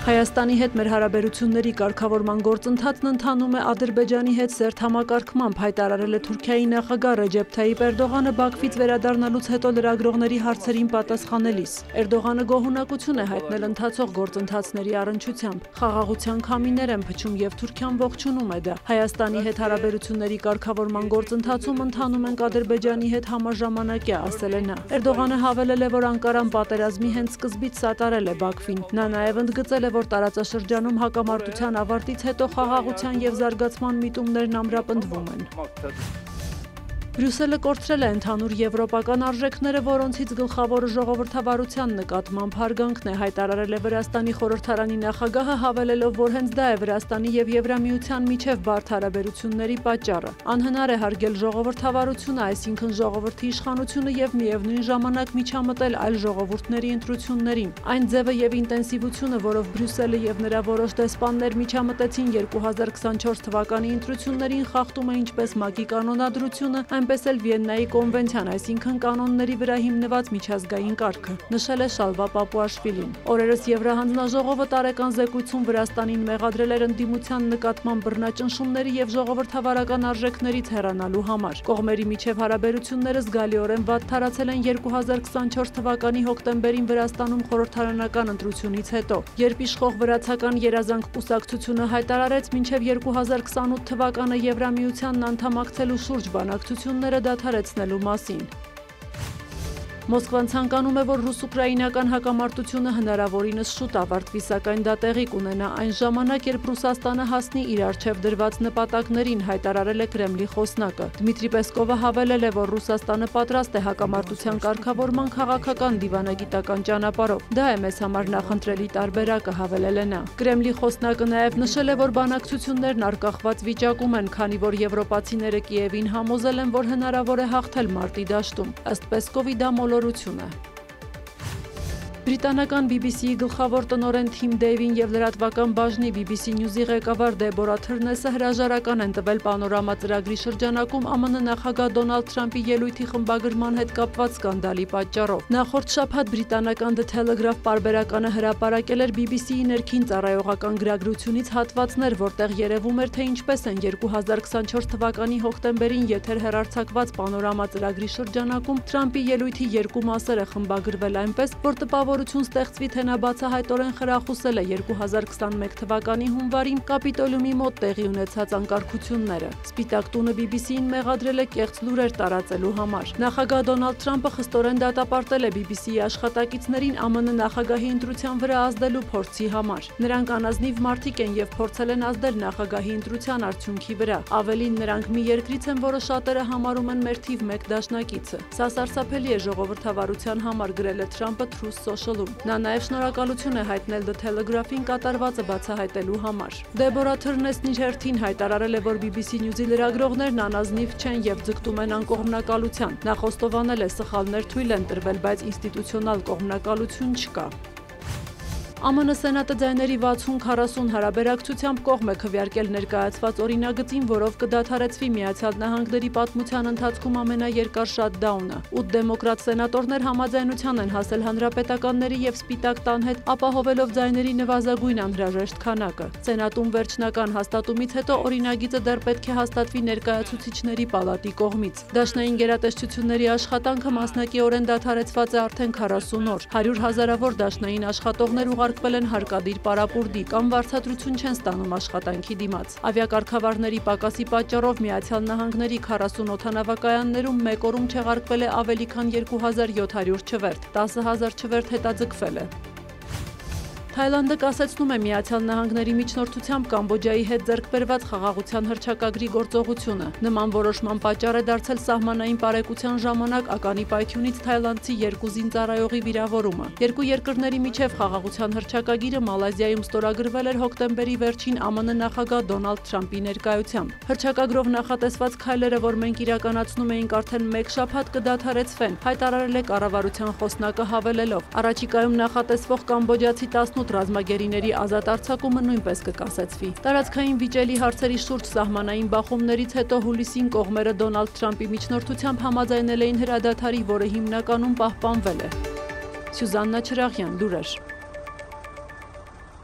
Հայաստանի հետ մեր հարաբերությունների կարգավորման գործընթացն ընթանում է Ադրբեջանի հետ սերտ համակարգմամբ, հայտարարել է Թուրքիայի նախագահ Ռեջեփ Թայիպ Էրդողանը Բաքվից վերադառնալուց հետո լրագրողների հարցերին պատասխանելիս։ Էրդողանը գոհունակություն է հայտնել ընթացող գործընթացների առնչությամբ։ Խաղաղության քամիներ են փչում եւ Թուրքիան ողջունում է դա։ Հայաստանի հետ հարաբերությունների կարգավորման գործընթացում ընթանում ենք Ադրբեջանի հետ համաժամանակյա, ասել է նա։ Էրդողանը հավելել է, որ Անկարան պատերազմի հենց սկզբից սատարել է Բաքվին։ Նա նաեւ ընդգծել է, որ տարածաշրջանում հակամարտության ավարտից հետո խաղաղության եւ զարգացման միտումներն ամրապնդվում են։ Բրյուսելը կորցրել է ընդհանուր եվրոպական արժեքները, որոնցից գլխավորը ժողովրդավարության նկատմամբ հարգանքն է, հայտարարել է Վրաստանի խորհրդարանի նախագահը, հավելելով, որ հենց դա է Վրաստանի եւ Եվրամիության միջև բարդ հարաբերությունների պատճառը։ Անհնար է հարգել ժողովրդավարությունը, այսինքն ժողովրդի իշխանությունը եւ միևնույն ժամանակ միջամտել այլ ժողովուրդների ընտրություններին։ Այն ձևը եւ ինտենսիվությունը, որով Բրյուսելը եւ նրա որոշ դեսպաններ միջամտեցին 2024 թվականի ընտրություններին, խախտում է ինչպես ՄԱԿ-ի կանոնադրությունը, այնպես էլ Վիեննայի կոնվենցիան, այսինքն կանոնների վրա հիմնված միջազգային կարգը, նշել է Շալվա Պապուաշվիլին։ Օրերս Եվրահանձնաժողովը տարեկան զեկույցում Վրաստանին մեղադրել էր ընդդիմության նկատմամբ բռնաճնշումների եւ ժողովրդավարական արժեքներից հեռանալու համար։ Կողմերի միջև հարաբերությունները զգալիորեն վատթարացել են 2024 թվականի հոկտեմբերին Վրաստանում խորհրդարանական ընտրությունից հետո, երբ իշխող վրացական երազանք կուսակցությունը հայտարարեց մինչև 2028 թվականը Եվրամիությանն անդամակցելու շուրջ բանակցությունները դադարեցնելու մասին։ Մոսկվան ցանկանում է, որ ռուս-ուկրաինական հակամարտությունը հնարավորինս շուտ ավարտվի, սակայն դա տեղի կունենա այն ժամանակ, երբ Ռուսաստանը հասնի իր առջև դրված նպատակներին, հայտարարել է Կրեմլի խոսնակը։ Դմիտրի Պեսկովը հավելել է, որ Ռուսաստանը պատրաստ է հակամարտության կարգավորման քաղաքական դիվանագիտական ճանապարհով։ Դա է մեզ համար նախընտրելի տարբերակը, հավելել է նա։ Կրեմլի խոսնակը նաև նշել է, որ բանակցություններն արկախված վիճակում են, քանի որ եվրոպացիները Կիևին համոզել են, որ հնարավոր է հաղթել մարտի դաշտում։ Ըստ Պեսկովի դա մոլորություն է։ Բրիտանական BBC-ի գլխավոր տնօրեն Թիմ Դեյվին եւ լրատվական բաժնի BBC News-ի ղեկավար Դեբորա Թրնեսը հրաժարական են տվել Պանորամա ծրագրի շրջանակում ԱՄՆ նախագահ Դոնալդ Թրամփի ելույթի խմբագրման հետ կապված սկանդալի պատճառով։ Նախորդ շաբաթ բրիտանական The Telegraph պարբերականը հրապարակել էր BBC-ի ներքին ծառայողական գրագրությունից հատվածներ, որտեղ երևում էր, թե ինչպես են 2024 թվականի հոկտեմբերին եթեր հեռարձակված Պանորամա ծրագրի շրջանակում Թրամփի ելույթի երկու մասերը խմբագրվել այնպես, որ ստեղծվի, թե նա բացահայտորեն խրախուսել է 2021 թվականի հունվարին Կապիտոլիումի մոտ տեղի ունեցած անկարգությունները։ Սպիտակ տունը BBC-ին մեղադրել է կեղծ լուրեր տարածելու համար։ Նախագահ Դոնալդ Թրամփը խստորեն դատապարտել է BBC-ի աշխատակիցներին ԱՄՆ նախագահի ընտրության վրա ազդելու փորձի համար։ Նրանք անազնիվ մարդիկ են եւ փորձել են ազդել նախագահի ընտրության արդյունքի վրա։ Ավելին, նրանք մի երկրից են, որը շատերը համարում են մեր թիվ 1 դաշնակիցը։ Սա սարսափելի է ժողովրդավարության համար, գրել է Թրամփը Truth Social-ում։ Նա նաև շնորհակալություն է հայտնել The Telegraph-ին կատարվածը բացահայտելու համար։ Դեբորա Թրնեսն իր հերթին հայտարարել է, որ BBC News-ի լրագրողներն անազնիվ չեն եւ ձգտում են անկողմնակալության։ Նա խոստովանել է, սխալներ թույլ են տրվել, բայց ինստիտուցիոնալ կողմնակալություն չկա։ ԱՄՆ Սենատը ձայների 60-40 հարաբերակցությամբ կողմ է քվեարկել ներկայացված օրինագծին, որով կդադարեցվի Միացյալ Նահանգների պատմության ընթացքում ամենաերկար շատդաունը։ 8 դեմոկրատ սենատորներ համաձայնության են հասել հանրապետականների եւ Սպիտակ տան հետ, ապահովելով ձայների նվազագույն անհրաժեշտ քանակը։ Սենատում վերջնական հաստատումից հետո օրինագիծը դեռ պետք է հաստատվի ներկայացուցիչների պալատի կողմից։ Դաշնային գերատեսչությունների աշխատանքը մասնակիորեն դադարեցված է արդեն 40 օր։ 100 հազարավոր դաշնային աշխատողներ ուղարկվել են հարկադիր պարապուրդի կամ վարձատրություն չեն ստանում աշխատանքի դիմաց։ Ավիակարգավարների պակասի պատճառով Միացյալ Նահանգների 40 օդանավակայաններում մեկ օրում չեղարկվել է ավելի քան 2700 չվերթ, 10,000 չվերթ հետաձգվել է։ Թայլանդը կասեցնում է Միացյալ Նահանգների միջնորդությամբ Կամբոջայի հետ ձեռք բերված խաղաղության հռչակագրի գործողությունը։ Նման որոշման պատճառ է դարձել սահմանային պարեկության ժամանակ ականի պայթյունից թայլանդցի 2 զինծառայողի վիրավորումը։ Երկու երկրների միջև խաղաղության հռչակագիրը Մալազիայում ստորագրվել էր հոկտեմբերի վերջին ԱՄՆ նախագահ Դոնալդ Թրամփի ներկայությամբ։ Հռչակագրով նախատեսված քայլերը, որ մենք իրականացնում էինք արդեն 1 շաբաթ, կդադարեցվեն, հայտարարել է կառավարության խոսնակը հավելելով. Առաջիկայում նախատեսվող կամբոջացի 18 ռազմագերիների ազատ արձակումը նույնպես կկասեցվի։ Տարածքային վիճելի հարցերի շուրջ սահմանային բախումներից հետո հուլիսին կողմերը Դոնալդ Թրամփի միջնորդությամբ համաձայնել էին հրադադարի, որը հիմնականում պահպանվել է։ Սյուզաննա Չրաղյան, լուրեր։